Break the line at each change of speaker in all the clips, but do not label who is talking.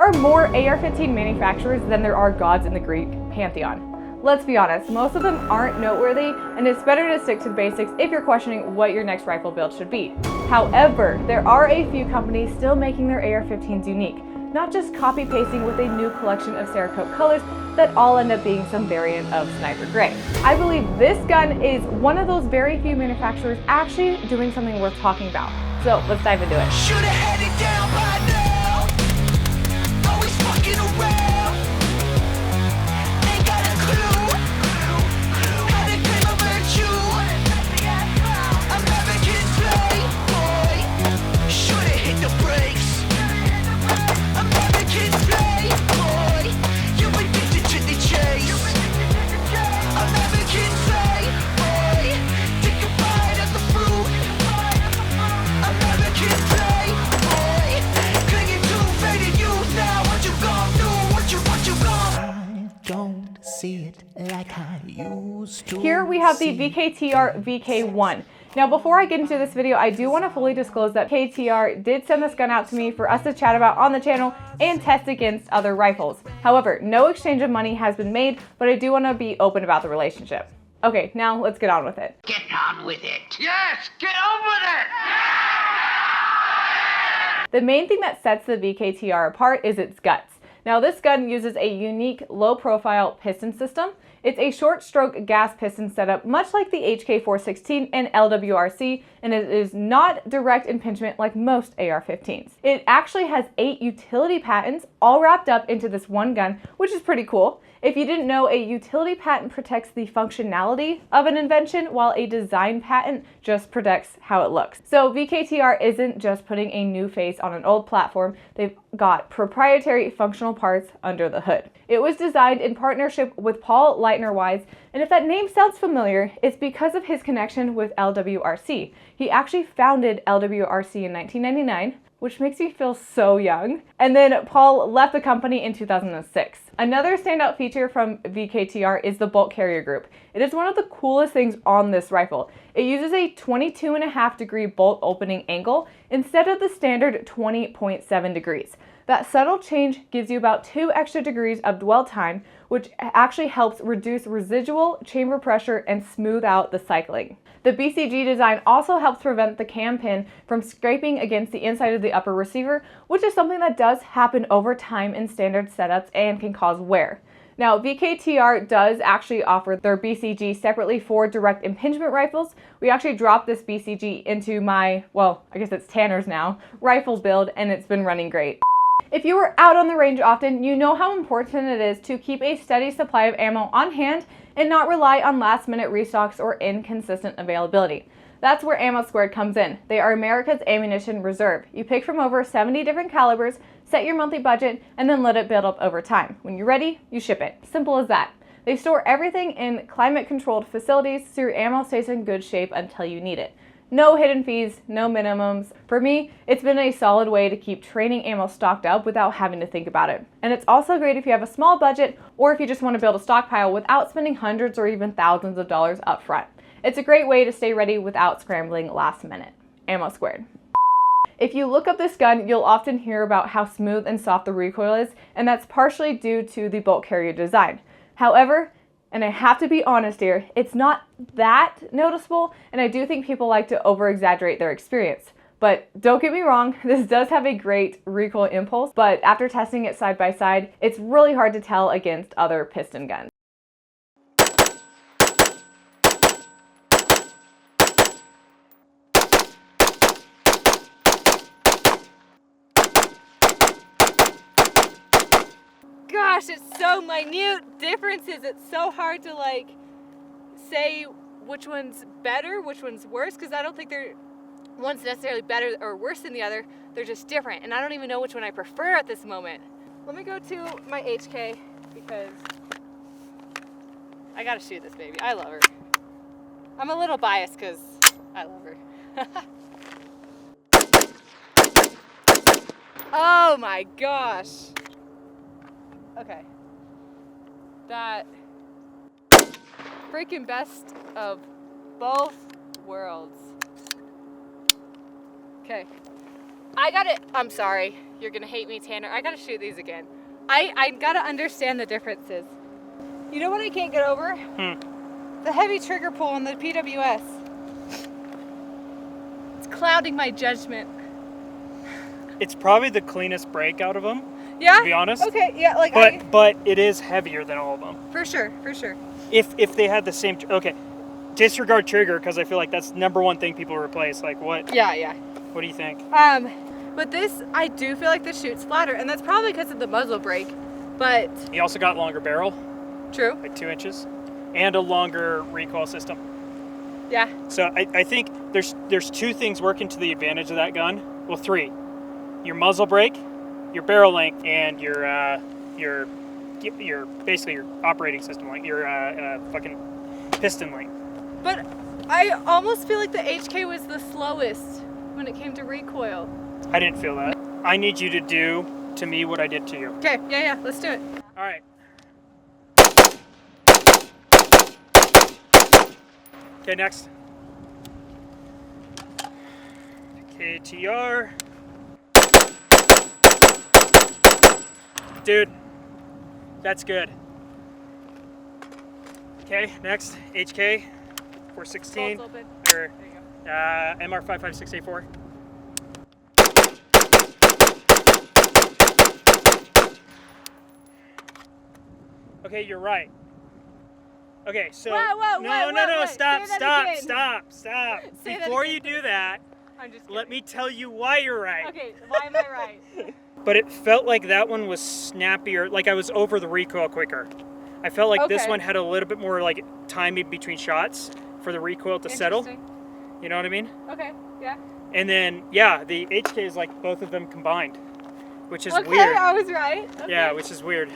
are more AR-15 manufacturers than there are gods in the Greek pantheon. Let's be honest, most of them aren't noteworthy, and it's better to stick to the basics if you're questioning what your next rifle build should be. However, there are a few companies still making their AR-15s unique, not just copy-pasting with a new collection of Cerakote colors that all end up being some variant of Sniper Gray. I believe this gun is one of those very few manufacturers actually doing something worth talking about. So let's dive into it.
Should've had it down by now. Always fucking around. Ain't got a clue how to claim a virtue. American playboy. Should've hit the brakes. American playboy. You addicted to the chase. American playboy. Take a bite of the fruit. American playboy. Clinging to faded youth now. What you gon' do? What you gon'
I don't see it like I used to.
Here we have the VKTR VK1. Now before I get into this video, I do want to fully disclose that VKTR did send this gun out to me for us to chat about on the channel and test against other rifles. However, no exchange of money has been made, but I do want to be open about the relationship. Okay, now let's get on with it.
Get on with it. Yes, get on with it.
The main thing that sets the VKTR apart is its guts. Now this gun uses a unique low-profile piston system. It's a short-stroke gas piston setup much like the HK416 and LWRC, and it is not direct impingement like most AR-15s. It actually has 8 utility patents all wrapped up into this one gun, which is pretty cool. If you didn't know, a utility patent protects the functionality of an invention, while a design patent just protects how it looks. So VKTR isn't just putting a new face on an old platform, they've got proprietary functional parts under the hood. It was designed in partnership with Paul Leitner-Wise, and if that name sounds familiar, it's because of his connection with LWRC. He actually founded LWRC in 1999, which makes me feel so young. And then Paul left the company in 2006. Another standout feature from VKTR is the bolt carrier group. It is one of the coolest things on this rifle. It uses a 22.5-degree bolt opening angle instead of the standard 20.7 degrees. That subtle change gives you about 2 extra degrees of dwell time, which actually helps reduce residual chamber pressure and smooth out the cycling. The BCG design also helps prevent the cam pin from scraping against the inside of the upper receiver, which is something that does happen over time in standard setups and can cause wear. Now, VKTR does actually offer their BCG separately for direct impingement rifles. We actually dropped this BCG into my, well, I guess it's Tanner's now, rifle build, and it's been running great. If you are out on the range often, you know how important it is to keep a steady supply of ammo on hand and not rely on last-minute restocks or inconsistent availability. That's where Ammo Squared comes in. They are America's ammunition reserve. You pick from over 70 different calibers, set your monthly budget, and then let it build up over time. When you're ready, you ship it. Simple as that. They store everything in climate-controlled facilities so your ammo stays in good shape until you need it. No hidden fees, no minimums. For me, it's been a solid way to keep training ammo stocked up without having to think about it. And it's also great if you have a small budget or if you just want to build a stockpile without spending hundreds or even thousands of dollars up front. It's a great way to stay ready without scrambling last minute. Ammo Squared. If you look up this gun, you'll often hear about how smooth and soft the recoil is, and that's partially due to the bolt carrier design. However, and I have to be honest here, it's not that noticeable, and I do think people like to over-exaggerate their experience. But don't get me wrong, this does have a great recoil impulse, but after testing it side by side, it's really hard to tell against other piston guns. Gosh, it's so minute differences. It's so hard to like say which one's better, which one's worse, because I don't think one's necessarily better or worse than the other. They're just different, and I don't even know which one I prefer at this moment. Let me go to my HK because I gotta shoot this baby. I love her. I'm a little biased because I love her. Oh my gosh. Okay. That freaking best of both worlds. Okay. I'm sorry, you're gonna hate me, Tanner. I gotta shoot these again. I gotta understand the differences. You know what I can't get over? The heavy trigger pull on the PWS. It's clouding my judgment.
It's probably the cleanest brake out of them.
Yeah?
To be honest.
Okay, yeah, like
But it is heavier than all of them.
For sure, for sure.
If they had the same, okay, disregard trigger because I feel like that's #1 thing people replace. Like what?
Yeah.
What do you think?
But this, I do feel like this shoots flatter, and that's probably because of the muzzle brake, but...
You also got longer barrel,
True.
like 2 inches, and a longer recoil system.
Yeah.
So I think there's 2 things working to the advantage of that gun. Well, 3. Your muzzle brake, your barrel length, and your basically your operating system length, your fucking piston length.
But I almost feel like the HK was the slowest when it came to recoil.
I didn't feel that. I need you to do to me what I did to you.
Okay, yeah, let's do it.
All right. Okay, next. VKTR. Dude, that's good. Okay, next, HK 416
Bolts open.
or
There you go.
MR55684. Okay, you're right. Okay, so
Whoa,
no, stop.
Say that again.
Stop.
Say that
Before
again.
you do that,
I'm just
let
kidding.
me tell you why you're right.
Okay, why am I right?
But it felt like that one was snappier, like I was over the recoil quicker. I felt like this
Okay.
one had a little bit more like time in between shots for the recoil to settle.
Interesting.
You know what I mean?
Okay, yeah.
And then, yeah, the HK is like both of them combined, which is
Okay,
weird.
I was right. Okay.
Yeah, which is weird.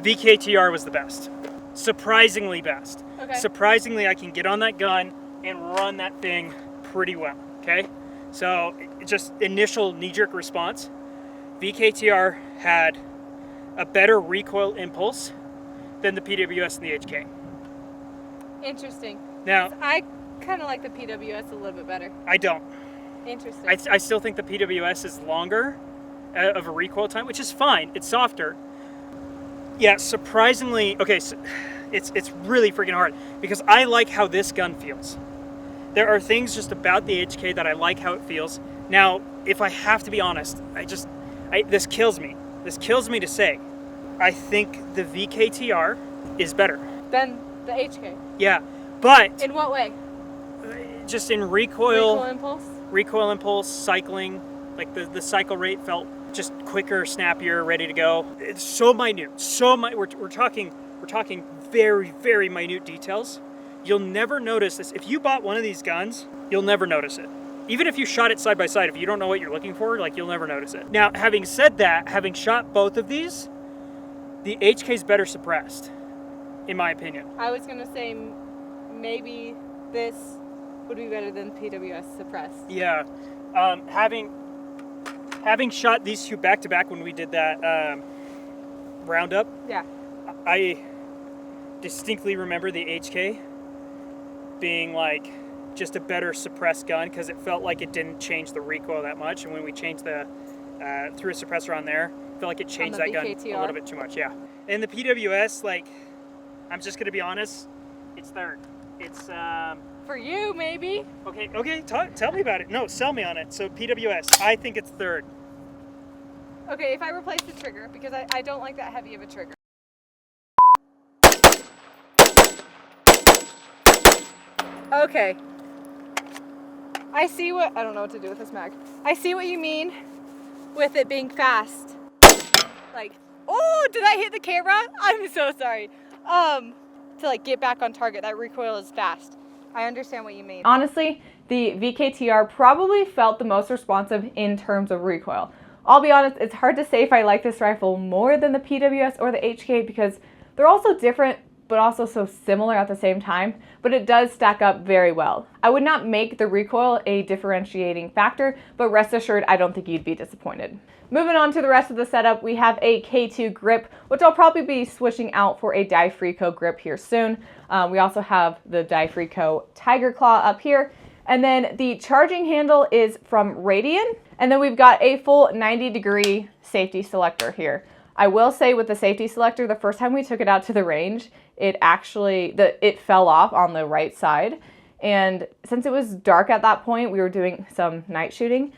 VKTR was the best. Surprisingly best.
Okay.
Surprisingly, I can get on that gun and run that thing pretty well, okay? So, just initial knee-jerk response. VKTR had a better recoil impulse than the PWS and the HK.
Interesting.
Now,
I kind of like the PWS a little bit better.
I don't.
Interesting.
I still think the PWS is longer of a recoil time, which is fine. It's softer. Yeah, surprisingly, okay, so it's really freaking hard because I like how this gun feels. There are things just about the HK that I like how it feels. Now, if I have to be honest, this kills me. This kills me to say. I think the VKTR is better.
Then the HK.
Yeah, but
In what way?
just in recoil
Recoil impulse?
impulse, cycling, like the cycle rate felt just quicker, snappier, ready to go. It's so minute, we're talking very, very minute details. You'll never notice this. If you bought one of these guns, you'll never notice it. Even if you shot it side by side, if you don't know what you're looking for, like you'll never notice it. Now, having said that, having shot both of these, the HK is better suppressed, in my opinion.
I was gonna say maybe this would be better than PWS suppressed.
Yeah, having shot these two back to back when we did that roundup,
Yeah.
I distinctly remember the HK being like just a better suppressed gun because it felt like it didn't change the recoil that much. And when we changed the threw a suppressor on there, I felt like it changed
the
that gun
VKTR?
a little bit too much. Yeah. And the PWS, like, I'm just gonna be honest, it's third. It's
For you, maybe.
okay. Tell me about it. No, sell me on it. So PWS, I think it's third.
Okay, if I replace the trigger, because I don't like that heavy of a trigger. Okay. I see what, I don't know what to do with this mag. I see what you mean with it being fast. Like, oh, did I hit the camera? I'm so sorry. To like get back on target, that recoil is fast. I understand what you mean. Honestly, the VKTR probably felt the most responsive in terms of recoil. I'll be honest, it's hard to say if I like this rifle more than the PWS or the HK because they're also different but also so similar at the same time, but it does stack up very well. I would not make the recoil a differentiating factor, but rest assured I don't think you'd be disappointed. Moving on to the rest of the setup, we have a K2 grip, which I'll probably be switching out for a Diefrico grip here soon. We also have the Diefrico Tiger Claw up here. And then the charging handle is from Radian. And then we've got a full 90-degree safety selector here. I will say with the safety selector, the first time we took it out to the range, it fell off on the right side. And since it was dark at that point, we were doing some night shooting,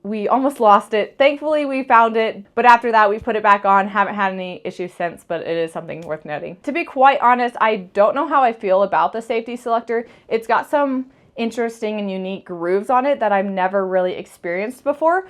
we almost lost it. Thankfully, we found it, but after that, we put it back on. Haven't had any issues since, but it is something worth noting. To be quite honest, I don't know how I feel about the safety selector. It's got some interesting and unique grooves on it that I've never really experienced before.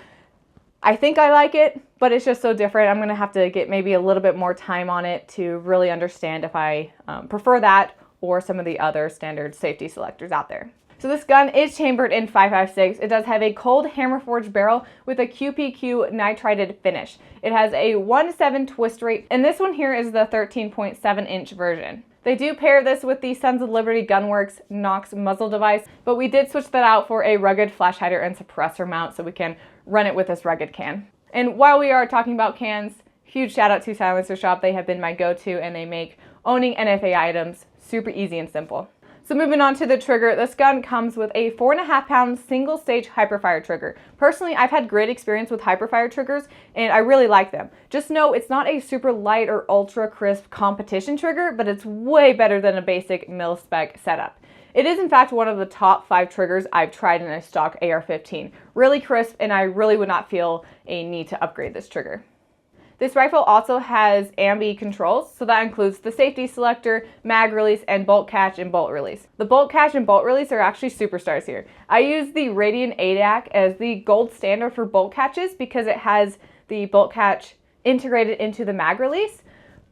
I think I like it, but it's just so different. I'm gonna have to get maybe a little bit more time on it to really understand if I prefer that or some of the other standard safety selectors out there. So this gun is chambered in 5.56. It does have a cold hammer forged barrel with a QPQ nitrided finish. It has a 1-7 twist rate, and this one here is the 13.7-inch version. They do pair this with the Sons of Liberty Gunworks Nox muzzle device, but we did switch that out for a rugged flash hider and suppressor mount so we can run it with this rugged can. And while we are talking about cans, huge shout out to Silencer Shop. They have been my go-to, and they make owning NFA items super easy and simple. So moving on to the trigger, this gun comes with a 4.5-pound single stage hyperfire trigger. Personally, I've had great experience with hyperfire triggers and I really like them. Just know it's not a super light or ultra crisp competition trigger, but it's way better than a basic mil-spec setup. It is in fact one of the top 5 triggers I've tried in a stock AR-15. Really crisp, and I really would not feel a need to upgrade this trigger. This rifle also has ambi controls, so that includes the safety selector, mag release, and bolt catch and bolt release. The bolt catch and bolt release are actually superstars here. I use the Radian ADAC as the gold standard for bolt catches because it has the bolt catch integrated into the mag release,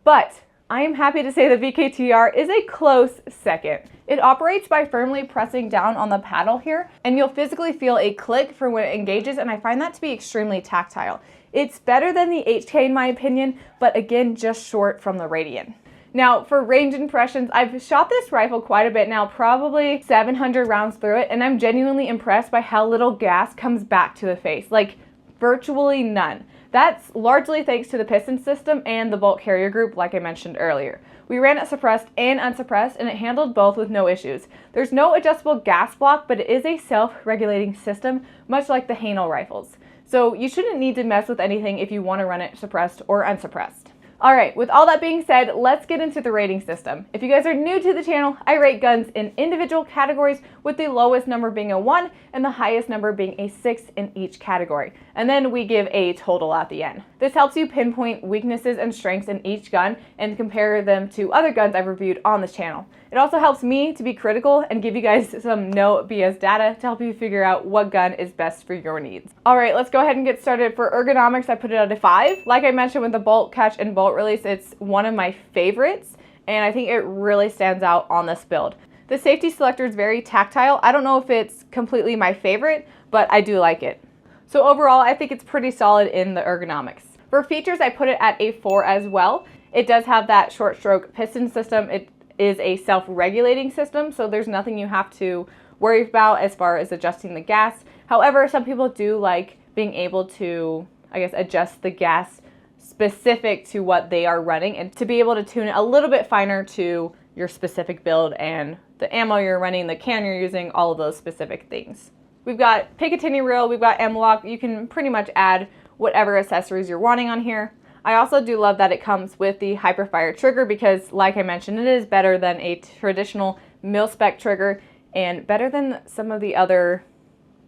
but I am happy to say the VKTR is a close second. It operates by firmly pressing down on the paddle here, and you'll physically feel a click for when it engages, and I find that to be extremely tactile. It's better than the HK in my opinion, but again, just short from the Radian. Now, for range impressions, I've shot this rifle quite a bit now, probably 700 rounds through it, and I'm genuinely impressed by how little gas comes back to the face, like virtually none. That's largely thanks to the piston system and the bolt carrier group, like I mentioned earlier. We ran it suppressed and unsuppressed, and it handled both with no issues. There's no adjustable gas block, but it is a self-regulating system, much like the Hainel rifles. So you shouldn't need to mess with anything if you want to run it suppressed or unsuppressed. Alright, with all that being said, let's get into the rating system. If you guys are new to the channel, I rate guns in individual categories, with the lowest number being a 1 and the highest number being a 6 in each category. And then we give a total at the end. This helps you pinpoint weaknesses and strengths in each gun and compare them to other guns I've reviewed on this channel. It also helps me to be critical and give you guys some no BS data to help you figure out what gun is best for your needs. Alright, let's go ahead and get started. For ergonomics, I put it at a 5. Like I mentioned with the bolt catch and bolt release, it's one of my favorites, and I think it really stands out on this build. The safety selector is very tactile. I don't know if it's completely my favorite, but I do like it. So overall, I think it's pretty solid in the ergonomics. For features, I put it at a 4 as well. It does have that short stroke piston system. It is a self-regulating system, so there's nothing you have to worry about as far as adjusting the gas. However, some people do like being able to, I guess, adjust the gas specific to what they are running and to be able to tune it a little bit finer to your specific build and the ammo you're running, the can you're using, all of those specific things. We've got Picatinny reel, we've got M-lock. You can pretty much add whatever accessories you're wanting on here. I also do love that it comes with the hyperfire trigger because, like I mentioned, it is better than a traditional mil-spec trigger and better than some of the other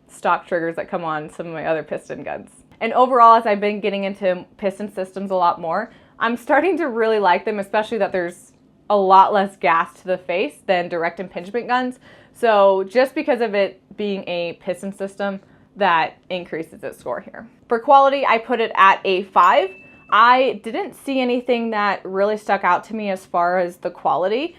stock triggers that come on some of my other piston guns. And overall, as I've been getting into piston systems a lot more, I'm starting to really like them, especially that there's a lot less gas to the face than direct impingement guns. So just because of it being a piston system, that increases its score here. For quality, I put it at a 5. I didn't see anything that really stuck out to me as far as the quality.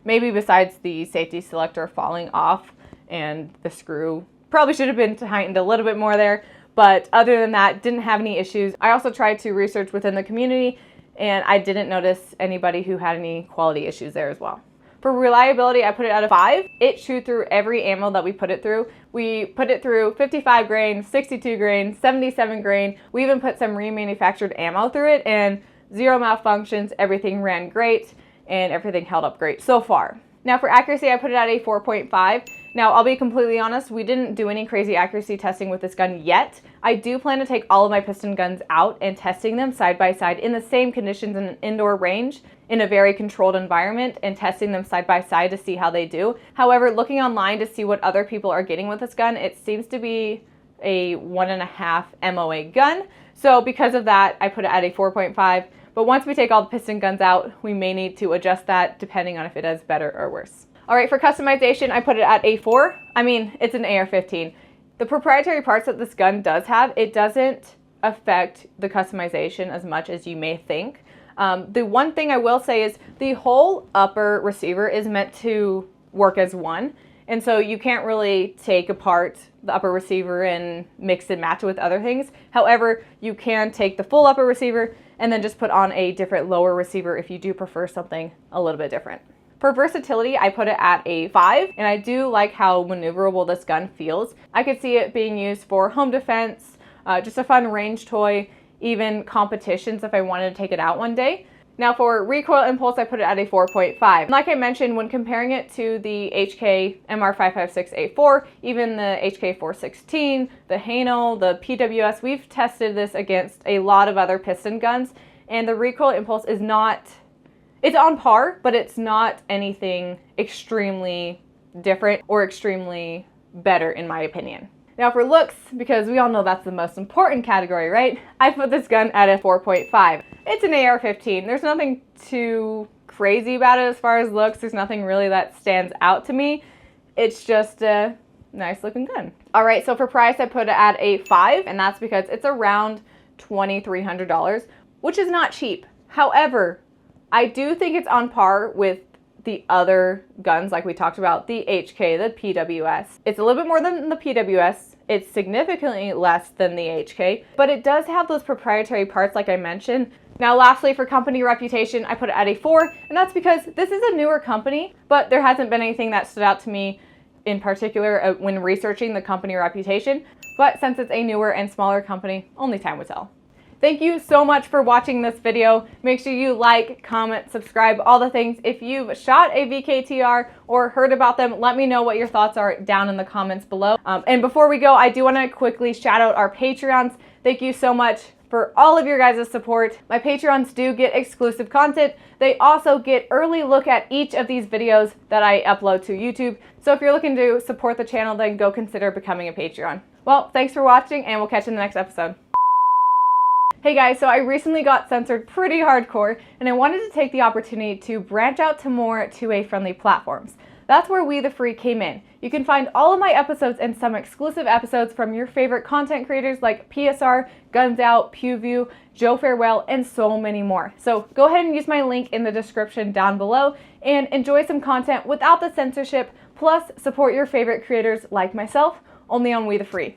Maybe besides the safety selector falling off and the screw probably should have been tightened a little bit more there. But other than that, didn't have any issues. I also tried to research within the community and I didn't notice anybody who had any quality issues there as well. For reliability, I put it at a 5. It chewed through every ammo that we put it through. We put it through 55 grain, 62 grain, 77 grain. We even put some remanufactured ammo through it and 0 malfunctions. Everything ran great and everything held up great so far. Now for accuracy, I put it at a 4.5. Now, I'll be completely honest, we didn't do any crazy accuracy testing with this gun yet. I do plan to take all of my piston guns out and testing them side by side in the same conditions in an indoor range in a very controlled environment and testing them side by side to see how they do. However, looking online to see what other people are getting with this gun, it seems to be a 1.5 MOA gun. So because of that, I put it at a 4.5. But once we take all the piston guns out, we may need to adjust that depending on if it does better or worse. All right, for customization, I put it at a 4. I mean, it's an AR-15. The proprietary parts that this gun does have, it doesn't affect the customization as much as you may think. The one thing I will say is the whole upper receiver is meant to work as one. And so you can't really take apart the upper receiver and mix and match it with other things. However, you can take the full upper receiver and then just put on a different lower receiver if you do prefer something a little bit different. For versatility, I put it at a 5, and I do like how maneuverable this gun feels. I could see it being used for home defense, just a fun range toy, even competitions if I wanted to take it out one day. Now for recoil impulse, I put it at a 4.5. Like I mentioned, when comparing it to the HK MR556A4, even the HK416, the Hano, the PWS, we've tested this against a lot of other piston guns, and the recoil impulse is not, it's on par, but it's not anything extremely different or extremely better in my opinion. Now for looks, because we all know that's the most important category, right? I put this gun at a 4.5. It's an AR-15. There's nothing too crazy about it as far as looks. There's nothing really that stands out to me. It's just a nice looking gun. All right, so for price, I put it at a 5, and that's because it's around $2,300, which is not cheap. However, I do think it's on par with the other guns like we talked about, the HK, the PWS. It's a little bit more than the PWS. It's significantly less than the HK, but it does have those proprietary parts like I mentioned. Now lastly, for company reputation, I put it at a 4, and that's because this is a newer company, but there hasn't been anything that stood out to me in particular when researching the company reputation. But since it's a newer and smaller company, only time will tell. Thank you so much for watching this video. Make sure you like, comment, subscribe, all the things. If you've shot a VKTR or heard about them, let me know what your thoughts are down in the comments below. And before we go, I do want to quickly shout out our Patreons. Thank you so much for all of your guys' support. My Patreons do get exclusive content. They also get early look at each of these videos that I upload to YouTube. So if you're looking to support the channel, then go consider becoming a Patreon. Well, thanks for watching, and we'll catch you in the next episode. Hey guys, so I recently got censored pretty hardcore, and I wanted to take the opportunity to branch out to more 2A friendly platforms. That's where We The Free came in. You can find all of my episodes and some exclusive episodes from your favorite content creators like PSR, Guns Out, PewView, Joe Farewell, and so many more. So go ahead and use my link in the description down below and enjoy some content without the censorship, plus support your favorite creators like myself, only on We The Free.